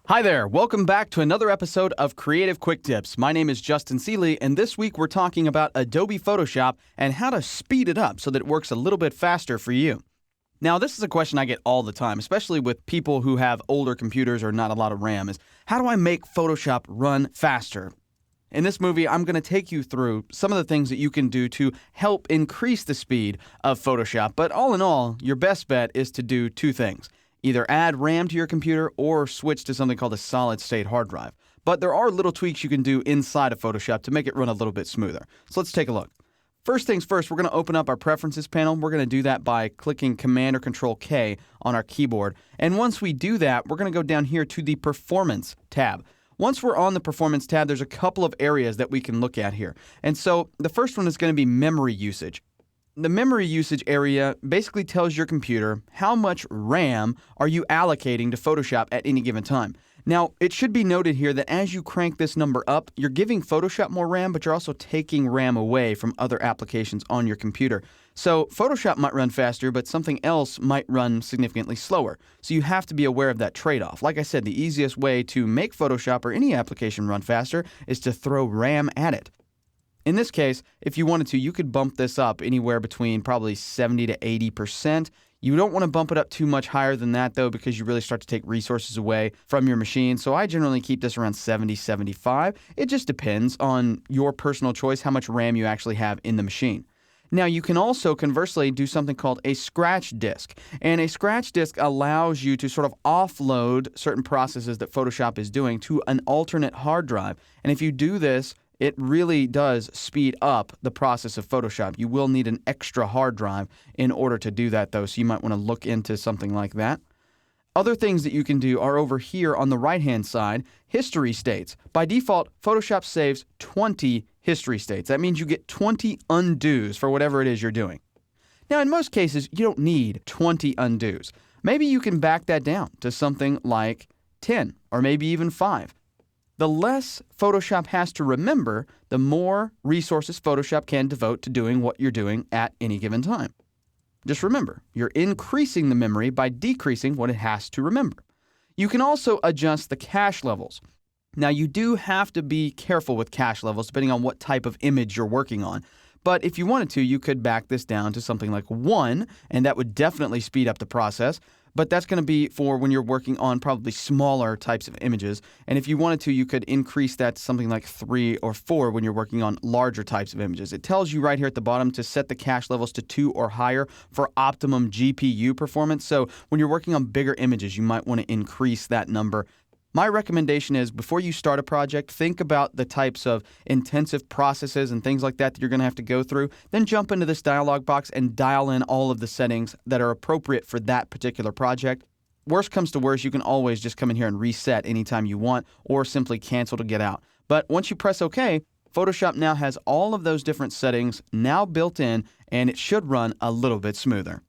Hi there, welcome back to another episode of Creative Quick Tips. My name is Justin Seeley, and this week we're talking about Adobe Photoshop and how to speed it up so that it works a little bit faster for you. Now, this is a question I get all the time, especially with people who have older computers or not a lot of RAM, is how do I make Photoshop run faster? In this movie, I'm going to take you through some of the things that you can do to help increase the speed of Photoshop, but all in all, your best bet is to do two things. Either add RAM to your computer or switch to something called a solid-state hard drive. But there are little tweaks you can do inside of Photoshop to make it run a little bit smoother. So let's take a look. First things first, we're going to open up our Preferences panel. We're going to do that by clicking Command or Control K on our keyboard. And once we do that, we're going to go down here to the Performance tab. Once we're on the Performance tab, there's a couple of areas that we can look at here. And so the first one is going to be memory usage. The memory usage area basically tells your computer how much RAM are you allocating to Photoshop at any given time. Now, it should be noted here that as you crank this number up, you're giving Photoshop more RAM, but you're also taking RAM away from other applications on your computer. So Photoshop might run faster, but something else might run significantly slower. So you have to be aware of that trade-off. Like I said, the easiest way to make Photoshop or any application run faster is to throw RAM at it. In this case, if you wanted to, you could bump this up anywhere between probably 70 to 80%. You don't want to bump it up too much higher than that, though, because you really start to take resources away from your machine. So I generally keep this around 70, 75. It just depends on your personal choice, how much RAM you actually have in the machine. Now, you can also, conversely, do something called a scratch disk. And a scratch disk allows you to sort of offload certain processes that Photoshop is doing to an alternate hard drive. And if you do this, it really does speed up the process of Photoshop. You will need an extra hard drive in order to do that, though, so you might want to look into something like that. Other things that you can do are over here on the right-hand side, history states. By default, Photoshop saves 20 history states. That means you get 20 undos for whatever it is you're doing. Now, in most cases, you don't need 20 undos. Maybe you can back that down to something like 10 or maybe even 5. The less Photoshop has to remember, the more resources Photoshop can devote to doing what you're doing at any given time. Just remember, you're increasing the memory by decreasing what it has to remember. You can also adjust the cache levels. Now, you do have to be careful with cache levels depending on what type of image you're working on. But if you wanted to, you could back this down to something like 1, and that would definitely speed up the process. But that's going to be for when you're working on probably smaller types of images. And if you wanted to, you could increase that to something like 3 or 4 when you're working on larger types of images. It tells you right here at the bottom to set the cache levels to 2 or higher for optimum GPU performance. So when you're working on bigger images, you might want to increase that number. My recommendation is before you start a project, think about the types of intensive processes and things like that you're going to have to go through. Then jump into this dialog box and dial in all of the settings that are appropriate for that particular project. Worst comes to worst, you can always just come in here and reset anytime you want or simply cancel to get out. But once you press OK, Photoshop now has all of those different settings now built in, and it should run a little bit smoother.